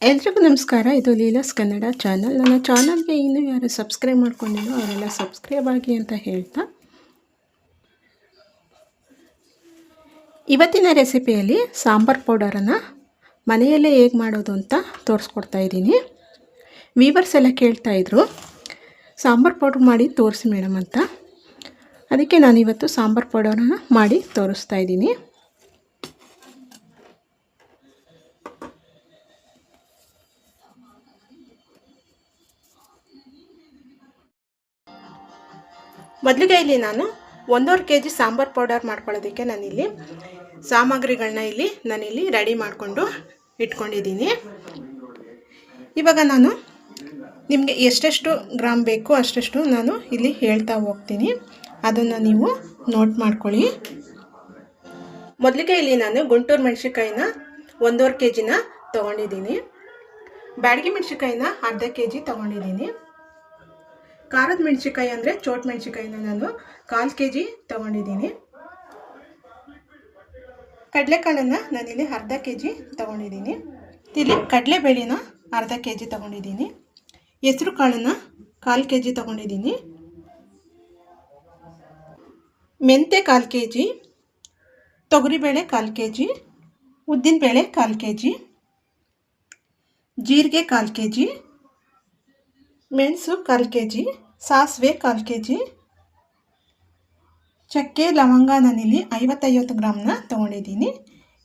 ಎಲ್ರಿಗೂ ನಮಸ್ಕಾರ. ಇದು ಲೀಲಾಸ್ ಕನ್ನಡ ಚಾನಲ್. ನನ್ನ ಚಾನಲ್ಗೆ ಇನ್ನೂ ಯಾರು ಸಬ್ಸ್ಕ್ರೈಬ್ ಮಾಡ್ಕೊಂಡಿಲ್ಲೋ ಅವರೆಲ್ಲ ಸಬ್ಸ್ಕ್ರೈಬ್ ಆಗಿ ಅಂತ ಹೇಳ್ತಾ, ಇವತ್ತಿನ ರೆಸಿಪಿಯಲ್ಲಿ ಸಾಂಬಾರ್ ಪೌಡರನ್ನು ಮನೆಯಲ್ಲೇ ಹೇಗೆ ಮಾಡೋದು ಅಂತ ತೋರಿಸ್ಕೊಡ್ತಾ ಇದ್ದೀನಿ. ವೀವರ್ಸ್ ಎಲ್ಲ ಕೇಳ್ತಾಯಿದ್ರು, ಸಾಂಬಾರ್ ಪೌಡ್ರ್ ಮಾಡಿ ತೋರಿಸಿ ಮೇಡಮ್ ಅಂತ. ಅದಕ್ಕೆ ನಾನಿವತ್ತು ಸಾಂಬಾರ್ ಪೌಡರನ್ನು ಮಾಡಿ ತೋರಿಸ್ತಾ ಇದ್ದೀನಿ. ಮೊದಲಿಗೆ ಇಲ್ಲಿ ನಾನು 1.5 kg ಸಾಂಬಾರ್ ಪೌಡರ್ ಮಾಡ್ಕೊಳ್ಳೋದಕ್ಕೆ ನಾನಿಲ್ಲಿ ಸಾಮಗ್ರಿಗಳನ್ನ ನಾನಿಲ್ಲಿ ರೆಡಿ ಮಾಡಿಕೊಂಡು ಇಟ್ಕೊಂಡಿದ್ದೀನಿ. ಇವಾಗ ನಾನು ನಿಮಗೆ ಎಷ್ಟೆಷ್ಟು ಗ್ರಾಮ್ ಬೇಕು ಅಷ್ಟೆಷ್ಟು ನಾನು ಇಲ್ಲಿ ಹೇಳ್ತಾ ಹೋಗ್ತೀನಿ, ಅದನ್ನು ನೀವು ನೋಟ್ ಮಾಡ್ಕೊಳ್ಳಿ. ಮೊದಲಿಗೆ ಇಲ್ಲಿ ನಾನು ಗುಂಟೂರು ಮೆಣಸಿನ್ಕಾಯಿನ 1.5 kg ತೊಗೊಂಡಿದ್ದೀನಿ. ಬ್ಯಾಡಗಿ ಮೆಣಸಿನ್ಕಾಯಿನ ಅರ್ಧ kg ತೊಗೊಂಡಿದ್ದೀನಿ. ಖಾರದ ಮೆಣಸಿನ್ಕಾಯಿ ಅಂದರೆ ಚೋಟ್ ಮೆಣಸಿನ್ಕಾಯಿನ ನಾನು 1/4 kg ತೊಗೊಂಡಿದ್ದೀನಿ. ಕಡಲೆಕಾಳನ್ನು ನಾನಿಲ್ಲಿ ಅರ್ಧ kg ತೊಗೊಂಡಿದ್ದೀನಿ. ಇಲ್ಲಿ ಕಡಲೆಬೇಳೆನ ಅರ್ಧ kg ತೊಗೊಂಡಿದ್ದೀನಿ. ಹೆಸರು ಕಾಳನ್ನು 1/4 kg ತೊಗೊಂಡಿದ್ದೀನಿ. ಮೆಂತ್ಯ 1/4 kg, ತೊಗರಿಬೇಳೆ 1/4 kg, ಉದ್ದಿನಬೇಳೆ 1/4 kg, ಜೀರಿಗೆ 1/4 kg, ಮೆಣಸು 1/4 kg, ಸಾಸಿವೆ 1/4 kg, ಚಕ್ಕೆ ಲವಂಗ ನಾನಿಲ್ಲಿ 50 ಗ್ರಾಮ್ನ ತೊಗೊಂಡಿದ್ದೀನಿ.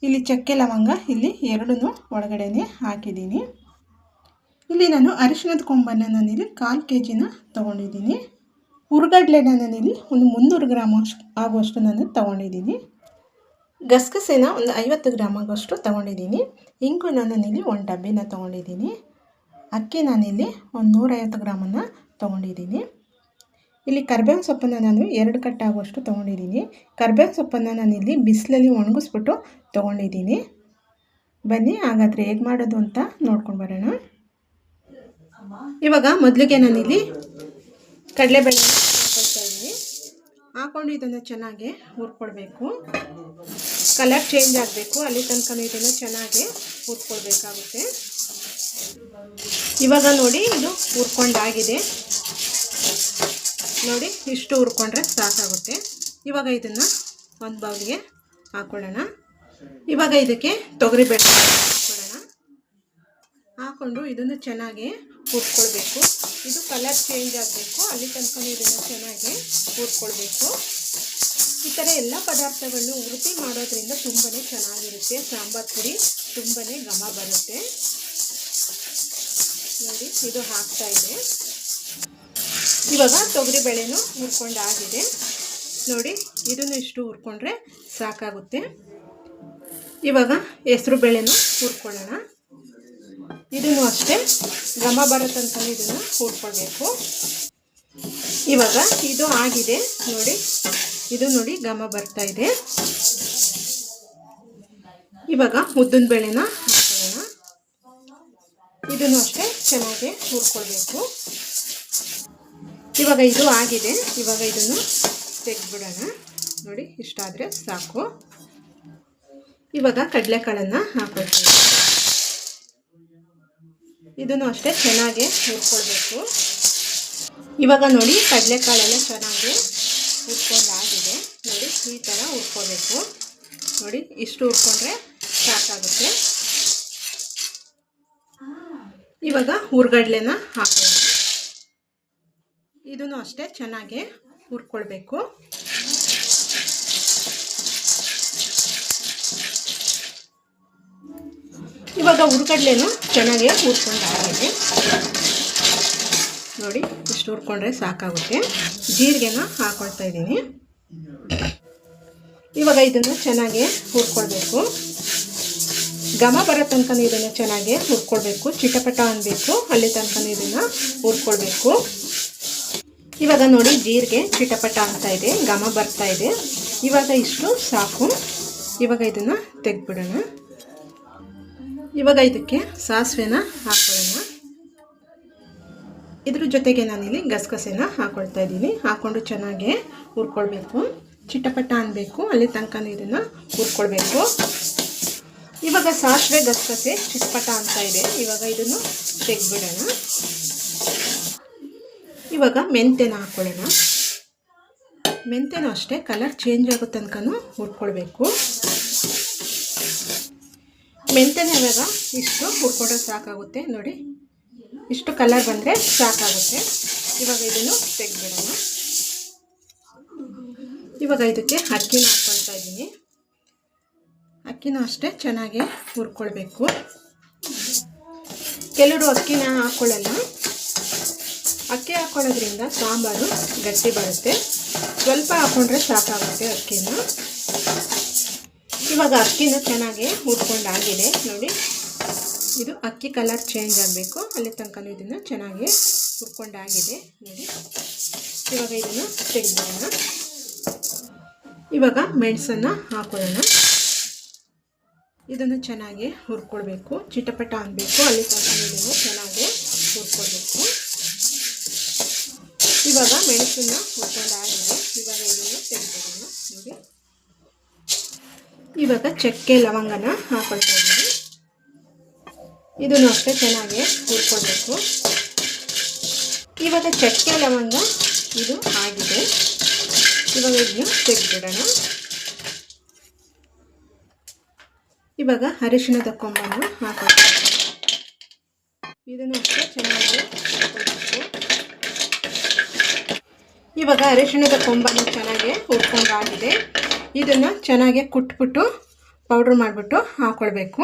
ಇಲ್ಲಿ ಚಕ್ಕೆ ಲವಂಗ ಇಲ್ಲಿ ಎರಡೂ ಒಳಗಡೆ ಹಾಕಿದ್ದೀನಿ. ಇಲ್ಲಿ ನಾನು ಅರಿಶಿಣದ ಕೊಂಬನ್ನು ನಾನಿಲ್ಲಿ 1/4 kg ತೊಗೊಂಡಿದ್ದೀನಿ. ಹುರ್ಗಡ್ಲೆನ ನಾನಿಲ್ಲಿ ಒಂದು 300 ಗ್ರಾಮ್ ಆಗುವಷ್ಟು ನಾನು ತೊಗೊಂಡಿದ್ದೀನಿ. ಗಸಗಸೆನ ಒಂದು 50 ಗ್ರಾಮ್ ಆಗುವಷ್ಟು ತೊಗೊಂಡಿದ್ದೀನಿ. ಇಂಗು ನಾನಿಲ್ಲಿ ಒಂದು ಡಬ್ಬಿನ ತೊಗೊಂಡಿದ್ದೀನಿ. ಅಕ್ಕಿ ನಾನಿಲ್ಲಿ ಒಂದು 150 ಗ್ರಾಮನ್ನು ತೊಗೊಂಡಿದ್ದೀನಿ. ಇಲ್ಲಿ ಕರ್ಬೇವಿನ ಸೊಪ್ಪನ್ನು ನಾನು 2 ಕಟ್ ಆಗುವಷ್ಟು ತೊಗೊಂಡಿದ್ದೀನಿ. ಕರ್ಬೇವಿನ ಸೊಪ್ಪನ್ನು ನಾನಿಲ್ಲಿ ಬಿಸಿಲಲ್ಲಿ ಒಣಗಿಸ್ಬಿಟ್ಟು ತೊಗೊಂಡಿದ್ದೀನಿ. ಬನ್ನಿ ಹಾಗಾದರೆ ಹೇಗೆ ಮಾಡೋದು ಅಂತ ನೋಡ್ಕೊಂಡು ಬರೋಣ. ಇವಾಗ ಮೊದಲಿಗೆ ನಾನಿಲ್ಲಿ ಕಡಲೆಬೇಳೆ ಹಾಕ್ಕೊಳ್ತಾ ಇದ್ದೀನಿ. ಹಾಕ್ಕೊಂಡು ಇದನ್ನು ಚೆನ್ನಾಗಿ ಹುರ್ಕೊಳ್ಬೇಕು. ಕಲರ್ ಚೇಂಜ್ ಆಗಬೇಕು, ಅಲ್ಲಿ ತನಕ ಇದನ್ನು ಚೆನ್ನಾಗಿ ಹುರ್ಕೊಳ್ಬೇಕಾಗುತ್ತೆ. ಇವಾಗ ನೋಡಿ ಇದು ಹುರ್ಕೊಂಡಾಗಿದೆ. ನೋಡಿ ಇಷ್ಟು ಹುರ್ಕೊಂಡ್ರೆ ಸಾಕಾಗುತ್ತೆ. ಇವಾಗ ಇದನ್ನು ಒಂದು ಬೌಲ್ಗೆ ಹಾಕ್ಕೊಳ್ಳೋಣ. ಇವಾಗ ಇದಕ್ಕೆ ತೊಗರಿಬೇಳೆ ಹಾಕ್ಕೊಳ್ಳೋಣ. ಹಾಕ್ಕೊಂಡು ಇದನ್ನು ಚೆನ್ನಾಗಿ ಹುರ್ಕೊಳ್ಬೇಕು. ಇದು ಕಲರ್ ಚೇಂಜ್ ಆಗಬೇಕು, ಅಲ್ಲಿ ತನಕ ಇದನ್ನು ಚೆನ್ನಾಗಿ ಹುರ್ಕೊಳ್ಬೇಕು. ಈ ಥರ ಎಲ್ಲ ಪದಾರ್ಥಗಳನ್ನು ಹುರಿದು ಮಾಡೋದ್ರಿಂದ ತುಂಬಾ ಚೆನ್ನಾಗಿರುತ್ತೆ. ಸಾಂಬಾರು ಪುಡಿ ತುಂಬಾ ಘಮ ಬರುತ್ತೆ. ನೋಡಿ ಇದು ಹಾಕ್ತಾ ಇದೆ. ಇವಾಗ ತೊಗರಿಬೇಳೆನೂ ಹುರ್ಕೊಂಡಾಗಿದೆ. ನೋಡಿ ಇದನ್ನು ಇಷ್ಟು ಹುರ್ಕೊಂಡ್ರೆ ಸಾಕಾಗುತ್ತೆ. ಇವಾಗ ಹೆಸರು ಬೇಳೆನೂ ಹುರ್ಕೊಳ್ಳೋಣ. ಇದನ್ನು ಅಷ್ಟೇ ಘಮ ಬರೋ ತನಕ ಇದನ್ನು ಹುರ್ಕೊಳ್ಬೇಕು. ಇವಾಗ ಇದು ಆಗಿದೆ. ನೋಡಿ ಇದು ನೋಡಿ ಘಮ ಬರ್ತಾ ಇದೆ. ಇವಾಗ ಉದ್ದಿನ ಬೇಳೆನ ಹಾಕೊಳ್ಳೋಣ. ಇದನ್ನು ಅಷ್ಟೇ ಚೆನ್ನಾಗಿ ಹುರ್ಕೊಳ್ಬೇಕು. ಇವಾಗ ಇದು ಆಗಿದೆ. ಇವಾಗ ಇದನ್ನು ತೆಗೆದ್ಬಿಡೋಣ. ನೋಡಿ ಇಷ್ಟಾದರೆ ಸಾಕು. ಇವಾಗ ಕಡಲೆಕಾಳನ್ನು ಹಾಕೊಳ್ತೀವಿ. ಇದನ್ನು ಅಷ್ಟೇ ಚೆನ್ನಾಗಿ ಹುರ್ಕೊಳ್ಬೇಕು. ಇವಾಗ ನೋಡಿ ಕಡಲೆಕಾಳೆಲ್ಲ ಚೆನ್ನಾಗಿ ಹುರ್ಕೊಂಡಾಗಿದೆ. ನೋಡಿ ಈ ಥರ ಹುರ್ಕೋಬೇಕು. ನೋಡಿ ಇಷ್ಟು ಹುರ್ಕೊಂಡ್ರೆ ಸಾಕಾಗುತ್ತೆ. ಇವಾಗ ಹುರ್ಗಡ್ಲೆನ ಹಾಕೋಣ. ಇದನ್ನು ಅಷ್ಟೇ ಚೆನ್ನಾಗಿ ಹುರ್ಕೊಳ್ಬೇಕು. ಇವಾಗ ಹುರ್ಗಡ್ಲೆನೂ ಚೆನ್ನಾಗಿ ಹುರ್ಕೊಂಡಾಗಿದೆ. ನೋಡಿ ಇಷ್ಟು ಹುರ್ಕೊಂಡ್ರೆ ಸಾಕಾಗುತ್ತೆ. ಜೀರಿಗೆನ ಹಾಕೊಳ್ತಾ ಇದ್ದೀನಿ. ಇವಾಗ ಇದನ್ನು ಚೆನ್ನಾಗಿ ಹುರ್ಕೊಳ್ಬೇಕು. ಘಮ ಬರೋ ತನಕ ಇದನ್ನು ಚೆನ್ನಾಗಿ ಹುರ್ಕೊಳ್ಬೇಕು. ಚಿಟಪಟ ಅನ್ನಬೇಕು, ಅಲ್ಲಿ ತನಕ ಇದನ್ನು ಹುರ್ಕೊಳ್ಬೇಕು. ಇವಾಗ ನೋಡಿ ಜೀರಿಗೆ ಚಿಟಪಟ ಅಂತ ಇದೆ, ಘಮ ಬರ್ತಾ ಇದೆ. ಇವಾಗ ಇಷ್ಟು ಸಾಕು. ಇವಾಗ ಇದನ್ನು ತೆಗೆದ್ಬಿಡೋಣ. ಇವಾಗ ಇದಕ್ಕೆ ಸಾಸಿವೆನ ಹಾಕೊಳ್ಳೋಣ. ಇದ್ರ ಜೊತೆಗೆ ನಾನಿಲ್ಲಿ ಗಸಗಸೆನ ಹಾಕೊಳ್ತಾ ಇದ್ದೀನಿ. ಹಾಕ್ಕೊಂಡು ಚೆನ್ನಾಗಿ ಹುರ್ಕೊಳ್ಬೇಕು. ಚಿಟಪಟ ಅನ್ನಬೇಕು, ಅಲ್ಲಿ ತನಕ ಇದನ್ನು ಹುರ್ಕೊಳ್ಬೇಕು. ಇವಾಗ ಸಾಸಿವೆ ಗಸಗಸೆ ಚಿಟ್ಪಟ ಅಂತ ಇದೆ. ಇವಾಗ ಇದನ್ನು ತೆಗೆದ್ಬಿಡೋಣ. ಇವಾಗ ಮೆಂತ್ಯನ ಹಾಕ್ಕೊಳ್ಳೋಣ. ಮೆಂತ್ಯನೂ ಅಷ್ಟೇ ಕಲರ್ ಚೇಂಜ್ ಆಗೋ ತನಕನೂ ಹುರ್ಕೊಳ್ಬೇಕು. ಮೆಂತ್ಯನ ಇವಾಗ ಇಷ್ಟು ಹುರ್ಕೊಂಡ್ರೆ ಸಾಕಾಗುತ್ತೆ. ನೋಡಿ, ಇಷ್ಟು ಕಲರ್ ಬಂದರೆ ಸಾಕಾಗುತ್ತೆ. ಇವಾಗ ಇದನ್ನು ತೆಗೆದ್ಬಿಡೋಣ. ಇವಾಗ ಇದಕ್ಕೆ ಅಕ್ಕಿನ ಹಾಕ್ಕೊಳ್ತಾ ಇದ್ದೀನಿ. ಅಕ್ಕಿನ ಅಷ್ಟೇ ಚೆನ್ನಾಗಿ ಹುರ್ಕೊಳ್ಬೇಕು. ಕೆಲವರು ಅಕ್ಕಿನ ಹಾಕ್ಕೊಳ್ಳಲ್ಲ. ಅಕ್ಕಿ ಹಾಕ್ಕೊಳ್ಳೋದ್ರಿಂದ ಸಾಂಬಾರು ಗಟ್ಟಿ ಬರುತ್ತೆ. ಸ್ವಲ್ಪ ಹಾಕ್ಕೊಂಡ್ರೆ ಸಾಕಾಗುತ್ತೆ ಅಕ್ಕಿನ. ಇವಾಗ ಅಕ್ಕಿನ ಚೆನ್ನಾಗಿ ಹುರ್ಕೊಂಡಾಗಿದೆ. ನೋಡಿ, ಇದು ಅಕ್ಕಿ ಕಲರ್ ಚೇಂಜ್ ಆಗಬೇಕು, ಅಲ್ಲಿ ತನಕ ಇದನ್ನು ಚೆನ್ನಾಗಿ ಹುರ್ಕೊಂಡಾಗಿದೆ. ನೋಡಿ, ಇವಾಗ ಇದನ್ನು ತೆಗೆದ್ಬಿಡೋಣ. ಇವಾಗ ಮೆಣಸನ್ನು ಹಾಕೊಳ್ಳೋಣ. ಇದನ್ನು ಚೆನ್ನಾಗಿ ಹುರ್ಕೊಳ್ಬೇಕು. ಚಿಟಪಟ ಅನ್ನಬೇಕು, ಅಲ್ಲಿ ತನಕ ಇದನ್ನು ಚೆನ್ನಾಗಿ ಹುರ್ಕೊಳ್ಬೇಕು. ಇವಾಗ ಮೆಣಸನ್ನು ಹುರ್ಕೊಂಡಾಗಿದೆ. ಇವಾಗ ಇದನ್ನು ತೆಗೆದ್ಬಿಡೋಣ. ನೋಡಿ, ಇವಾಗ ಚಕ್ಕೆ ಲವಂಗನ ಹಾಕೊಳ್ತಾ ಇದ್ದೀನಿ. ಇದನ್ನು ಅಷ್ಟೇ ಚೆನ್ನಾಗಿ ಹುರ್ಕೊಳ್ಬೇಕು. ಇವಾಗ ಚಕ್ಕೆ ಲವಂಗ ಇದು ಆಗಿದೆ. ಇವಾಗ ಇದನ್ನು ತೆಗೆದ್ಬಿಡೋಣ. ಇವಾಗ ಅರಿಶಿಣದ ಕೊಂಬನ್ನು ಹಾಕೊಳ್ತೀನಿ. ಇದನ್ನು ಅಷ್ಟೇ ಚೆನ್ನಾಗಿ ಹಾಕೊಳ್ಬೇಕು. ಇವಾಗ ಅರಿಶಿಣದ ಕೊಂಬನ್ನು ಚೆನ್ನಾಗಿ ಹುರ್ಕೊಂಡಾಗಿದೆ. ಇದನ್ನು ಚೆನ್ನಾಗಿ ಕುಟ್ಬಿಟ್ಟು ಪೌಡ್ರ್ ಮಾಡಿಬಿಟ್ಟು ಹಾಕ್ಕೊಳ್ಬೇಕು.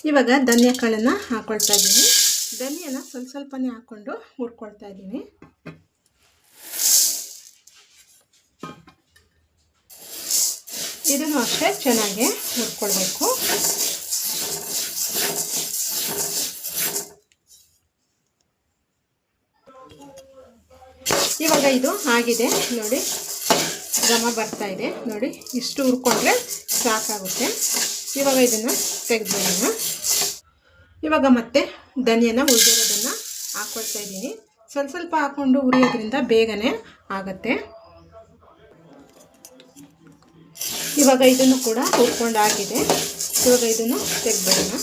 ಇವಾಗ ಧನಿಯಾ ಕಾಳನ್ನು ಹಾಕ್ಕೊಳ್ತಾ ಇದ್ದೀನಿ. ಧನಿಯಾನ ಸ್ವಲ್ಪನೇ ಹಾಕ್ಕೊಂಡು ಹುರ್ಕೊಳ್ತಾ ಇದ್ದೀನಿ. ಇದನ್ನು ಅಷ್ಟೇ ಚೆನ್ನಾಗಿ ಹುರ್ಕೊಳ್ಬೇಕು. ಇವಾಗ ಇದು ಆಗಿದೆ. ನೋಡಿ, ಘಮ ಬರ್ತಾ ಇದೆ. ನೋಡಿ, ಇಷ್ಟು ಹುರ್ಕೊಂಡ್ರೆ ಸಾಕಾಗುತ್ತೆ. ಇವಾಗ ಇದನ್ನು ತೆಗೆದ್ಬಿಡೋಣ. ಇವಾಗ ಮತ್ತೆ ಧನಿಯಾನ ಉಳಿದಿರೋದನ್ನು ಹಾಕ್ಕೊಳ್ತಾ ಇದ್ದೀನಿ. ಸ್ವಲ್ಪ ಹಾಕ್ಕೊಂಡು ಹುರಿಯೋದ್ರಿಂದ ಬೇಗನೆ ಆಗುತ್ತೆ. ಇವಾಗ ಇದನ್ನು ಕೂಡ ಹುರ್ಕೊಂಡಾಗಿದೆ. ಇವಾಗ ಇದನ್ನು ತೆಗೆದ್ಬಿಡೋಣ.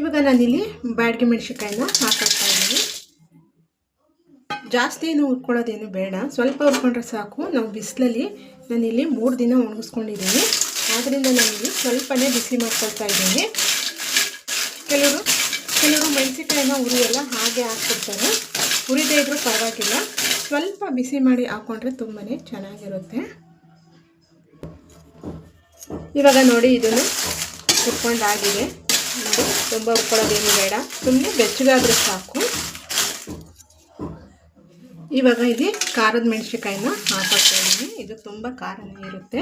ಇವಾಗ ನಾನಿಲ್ಲಿ ಬ್ಯಾಡಗಿ ಮೆಣಸಿನ್ಕಾಯಿನ ಹಾಕೊಳ್ತಾ ಇದ್ದೀನಿ. ಜಾಸ್ತಿ ಏನು ಹುರ್ಕೊಳ್ಳೋದೇನು ಬೇಡ, ಸ್ವಲ್ಪ ಹುರ್ಕೊಂಡ್ರೆ ಸಾಕು. ನಾವು ಬಿಸಿಲಲ್ಲಿ ನಾನಿಲ್ಲಿ 3 ದಿನ ಒಣಗಿಸ್ಕೊಂಡಿದ್ದೀನಿ. ಆದ್ದರಿಂದ ನಾನಿಲ್ಲಿ ಸ್ವಲ್ಪನೇ ಬಿಸಿ ಮಾಡ್ಕೊಳ್ತಾ ಇದ್ದೀನಿ. ಕೆಲವರು ಮೆಣಸಿನ್ಕಾಯಿನ ಹುರಿಯಲ್ಲ, ಹಾಗೆ ಹಾಕ್ಬಿಡ್ತಾರೆ. ಹುರಿದೇ ಇದ್ರೂ ಪರವಾಗಿಲ್ಲ, ಸ್ವಲ್ಪ ಬಿಸಿ ಮಾಡಿ ಹಾಕ್ಕೊಂಡ್ರೆ ತುಂಬಾ ಚೆನ್ನಾಗಿರುತ್ತೆ. ಇವಾಗ ನೋಡಿ, ಇದನ್ನು ಹುರ್ಕೊಂಡಾಗಿದೆ. ನೋಡಿ, ತುಂಬ ಹುರ್ಕೊಳ್ಳೋದೇನು ಬೇಡ, ಸುಮ್ಮನೆ ಬೆಚ್ಚಗಾದರೆ ಸಾಕು. ಇವಾಗ ಇಲ್ಲಿ ಖಾರದ ಮೆಣಸಿನ್ಕಾಯಿನ ಹಾಕೊಳ್ತಾ ಇದ್ದೀನಿ. ಇದು ತುಂಬ ಖಾರನೇ ಇರುತ್ತೆ.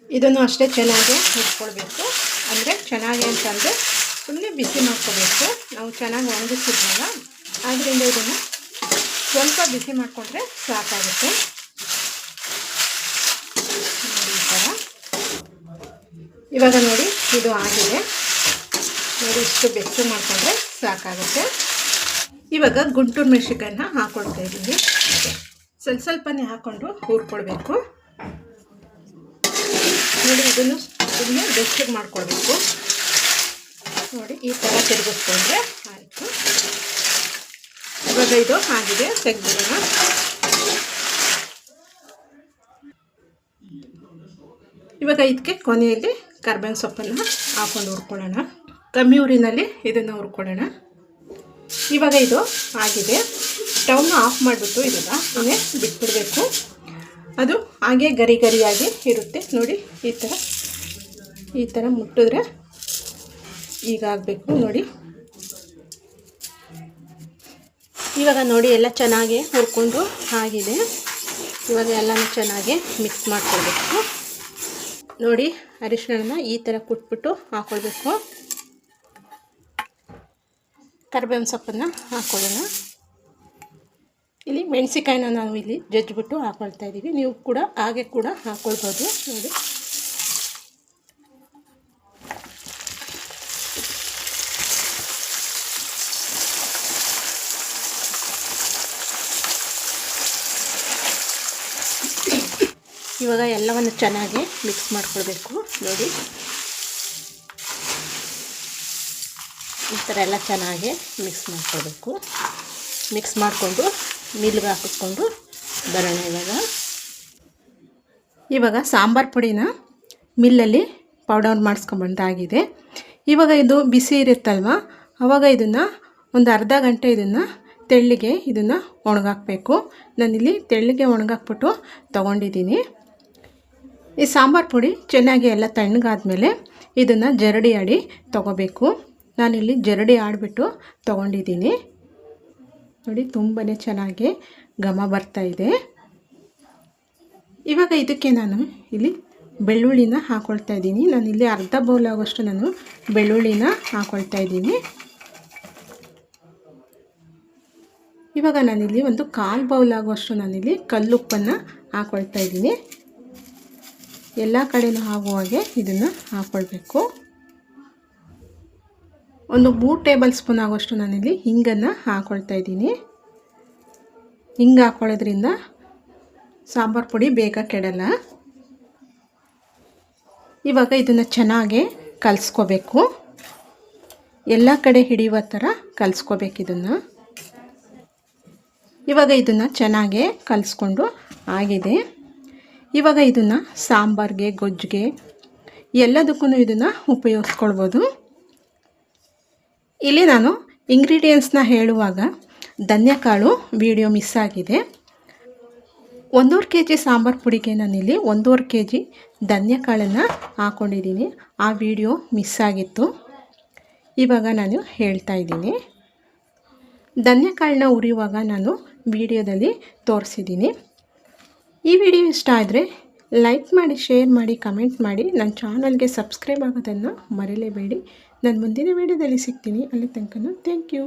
ಇದನ್ನು ಅಷ್ಟೇ ಚೆನ್ನಾಗಿ ಹುರ್ಕೊಳ್ಬೇಕು. ಅಂದರೆ ಚೆನ್ನಾಗಿ ಅಂತಂದರೆ ಸುಮ್ಮನೆ ಬಿಸಿ ಮಾಡ್ಕೋಬೇಕು. ನಾವು ಚೆನ್ನಾಗಿ ಒಣಗಿಸಿದ್ವಲ್ಲ, ಆದ್ದರಿಂದ ಇದನ್ನು ಸ್ವಲ್ಪ ಬಿಸಿ ಮಾಡಿಕೊಂಡ್ರೆ ಸಾಕಾಗುತ್ತೆ. ನೋಡಿ, ಈ ಥರ. ಇವಾಗ ನೋಡಿ, ಇದು ಆಗಿದೆ. ನೋಡಿ, ಇಷ್ಟು ಬೆಚ್ಚಗೆ ಮಾಡಿಕೊಂಡ್ರೆ ಸಾಕಾಗುತ್ತೆ. ಇವಾಗ ಗುಂಟೂರು ಮೆಣಸಿನ್ಕಾಯಿನ ಹಾಕ್ಕೊಳ್ತಾ ಇದ್ದೀನಿ. ಸ್ವಲ್ಪನೇ ಹಾಕ್ಕೊಂಡು ಹುರ್ಕೊಳ್ಬೇಕು. ನೋಡಿ, ಇದನ್ನು ಸುಮ್ಮನೆ ಬೆಚ್ಚಗೆ ಮಾಡ್ಕೊಳ್ಬೇಕು. ನೋಡಿ, ಈ ಥರ ತಿರುಗಿಸ್ಕೊಂಡ್ರೆ ಆಯಿತು. ಇವಾಗ ಇದು ಆಗಿದೆ, ತೆಗೆದ್ಬಿಡೋಣ. ಇವಾಗ ಇದಕ್ಕೆ ಕೊನೆಯಲ್ಲಿ ಕರ್ಬೇವಿನ ಸೊಪ್ಪನ್ನು ಹಾಕ್ಕೊಂಡು ಹುರ್ಕೊಳ್ಳೋಣ. ಕಮ್ಮಿ ಉರಿನಲ್ಲಿ ಇದನ್ನು ಹುರ್ಕೊಳ್ಳೋಣ. ಇವಾಗ ಇದು ಆಗಿದೆ. ಸ್ಟವ್ನ ಆಫ್ ಮಾಡಿಬಿಟ್ಟು ಇದನ್ನು ಬಿಟ್ಬಿಡಬೇಕು. ಅದು ಹಾಗೆ ಗರಿ ಗರಿಯಾಗಿ ಇರುತ್ತೆ. ನೋಡಿ, ಈ ಥರ ಮುಟ್ಟಿದ್ರೆ ಈಗ ಆಗಬೇಕು. ನೋಡಿ, ಇವಾಗ ನೋಡಿ ಎಲ್ಲ ಚೆನ್ನಾಗಿ ಹುರ್ಕೊಂಡು ಆಗಿದೆ. ಇವಾಗ ಎಲ್ಲನೂ ಚೆನ್ನಾಗಿ ಮಿಕ್ಸ್ ಮಾಡ್ಕೊಳ್ಬೇಕು. ನೋಡಿ, ಅರಿಶಿಣನ ಈ ಥರ ಕುಟ್ಬಿಟ್ಟು ಹಾಕ್ಕೊಳ್ಬೇಕು. ಕರಿಬೇವಿನ ಸೊಪ್ಪನ್ನು ಹಾಕ್ಕೊಳ್ಳೋಣ. ಇಲ್ಲಿ ಮೆಣಸಿನ್ಕಾಯಿನ ನಾವು ಇಲ್ಲಿ ಜಜ್ಜಿಬಿಟ್ಟು ಹಾಕ್ಕೊಳ್ತಾ ಇದ್ದೀವಿ. ನೀವು ಕೂಡ ಹಾಗೆ ಕೂಡ ಹಾಕ್ಕೊಳ್ಬೋದು. ನೋಡಿ, ಇವಾಗ ಎಲ್ಲವನ್ನು ಚೆನ್ನಾಗಿ ಮಿಕ್ಸ್ ಮಾಡ್ಕೊಳ್ಬೇಕು. ನೋಡಿ ಈ ಥರ ಎಲ್ಲ ಚೆನ್ನಾಗಿ ಮಿಕ್ಸ್ ಮಾಡ್ಕೊಳ್ಬೇಕು. ಮಿಕ್ಸ್ ಮಾಡಿಕೊಂಡು ಮಿಲ್ಗೆ ಹಾಕಿಸ್ಕೊಂಡು ಬರೋಣ. ಇವಾಗ ಸಾಂಬಾರು ಪುಡಿನ ಮಿಲ್ಲಲ್ಲಿ ಪೌಡರ್ ಮಾಡಿಸ್ಕೊಂಬಂದಾಗಿದೆ. ಇವಾಗ ಇದು ಬಿಸಿ ಇರುತ್ತಲ್ವ, ಆವಾಗ ಇದನ್ನು ಒಂದು ಅರ್ಧ ಗಂಟೆ ಇದನ್ನು ತೆಳ್ಳಗೆ ಇದನ್ನು ಒಣಗಾಕಬೇಕು. ನಾನಿಲ್ಲಿ ತೆಳ್ಳಗೆ ಒಣಗಾಕ್ಬಿಟ್ಟು ತೊಗೊಂಡಿದ್ದೀನಿ. ಈ ಸಾಂಬಾರು ಪುಡಿ ಚೆನ್ನಾಗಿ ಎಲ್ಲ ತಣ್ಣಗಾದ್ಮೇಲೆ ಇದನ್ನು ಜರಡಿ ಆಡಿ ತೊಗೋಬೇಕು. ನಾನಿಲ್ಲಿ ಜರಡಿ ಆಡಿಬಿಟ್ಟು ತೊಗೊಂಡಿದ್ದೀನಿ. ನೋಡಿ ತುಂಬಾ ಚೆನ್ನಾಗಿ ಘಮ ಬರ್ತಾಯಿದೆ. ಇವಾಗ ಇದಕ್ಕೆ ನಾನು ಇಲ್ಲಿ ಬೆಳ್ಳುಳ್ಳಿನ ಹಾಕ್ಕೊಳ್ತಾ ಇದ್ದೀನಿ. ನಾನಿಲ್ಲಿ ಅರ್ಧ ಬೌಲ್ ಆಗೋಷ್ಟು ನಾನು ಬೆಳ್ಳುಳ್ಳಿನ ಹಾಕ್ಕೊಳ್ತಾ ಇದ್ದೀನಿ. ಇವಾಗ ನಾನಿಲ್ಲಿ ಒಂದು 1/4 ಬೌಲ್ ಆಗುವಷ್ಟು ನಾನಿಲ್ಲಿ ಕಲ್ಲುಪ್ಪನ್ನು ಹಾಕ್ಕೊಳ್ತಾ ಇದ್ದೀನಿ. ಎಲ್ಲ ಕಡೆಯೂ ಆಗುವ ಹಾಗೆ ಇದನ್ನು ಹಾಕ್ಕೊಳ್ಬೇಕು. ಒಂದು 3 ಟೇಬಲ್ ಸ್ಪೂನ್ ಆಗುವಷ್ಟು ನಾನಿಲ್ಲಿ ಹಿಂಗನ್ನು ಹಾಕ್ಕೊಳ್ತಾ ಇದ್ದೀನಿ. ಹಿಂಗೆ ಹಾಕ್ಕೊಳ್ಳೋದ್ರಿಂದ ಸಾಂಬಾರು ಪುಡಿ ಬೇಗ ಕೆಡಲ್ಲ. ಇವಾಗ ಇದನ್ನು ಚೆನ್ನಾಗಿ ಕಲಿಸ್ಕೋಬೇಕು. ಎಲ್ಲ ಕಡೆ ಹಿಡಿಯುವ ಥರ ಕಲಿಸ್ಕೋಬೇಕು ಇದನ್ನು. ಇವಾಗ ಇದನ್ನು ಚೆನ್ನಾಗಿ ಕಲಿಸ್ಕೊಂಡು ಆಗಿದೆ. ಇವಾಗ ಇದನ್ನು ಸಾಂಬಾರಿಗೆ, ಗೊಜ್ಜಿಗೆ ಎಲ್ಲದಕ್ಕೂ ಇದನ್ನು ಉಪಯೋಗಿಸ್ಕೊಳ್ಬೋದು. ಇಲ್ಲಿ ನಾನು ಇಂಗ್ರೀಡಿಯೆಂಟ್ಸ್ನ ಹೇಳುವಾಗ ಧನ್ಯಕಾಳು ವಿಡಿಯೋ ಮಿಸ್ ಆಗಿದೆ. 1.5 kg ಸಾಂಬಾರು ಪುಡಿಗೆ ನಾನಿಲ್ಲಿ 1.5 kg ಧನ್ಯಕಾಳನ್ನು ಹಾಕ್ಕೊಂಡಿದ್ದೀನಿ. ಆ ವಿಡಿಯೋ ಮಿಸ್ ಆಗಿತ್ತು. ಇವಾಗ ನಾನು ಹೇಳ್ತಾ ಇದ್ದೀನಿ. ಧನ್ಯಕಾಳನ್ನ ಉರಿಯುವಾಗ ನಾನು ವಿಡಿಯೋದಲ್ಲಿ ತೋರಿಸಿದ್ದೀನಿ. ಈ ವಿಡಿಯೋ ಇಷ್ಟ ಆದರೆ ಲೈಕ್ ಮಾಡಿ, ಶೇರ್ ಮಾಡಿ, ಕಮೆಂಟ್ ಮಾಡಿ. ನನ್ನ ಚಾನಲ್ಗೆ ಸಬ್ಸ್ಕ್ರೈಬ್ ಆಗೋದನ್ನು ಮರೆಯಲೇಬೇಡಿ. ನಾನು ಮುಂದಿನ ವಿಡಿಯೋದಲ್ಲಿ ಸಿಗ್ತೀನಿ. ಅಲ್ಲಿ ತನಕ ಥ್ಯಾಂಕ್ ಯು.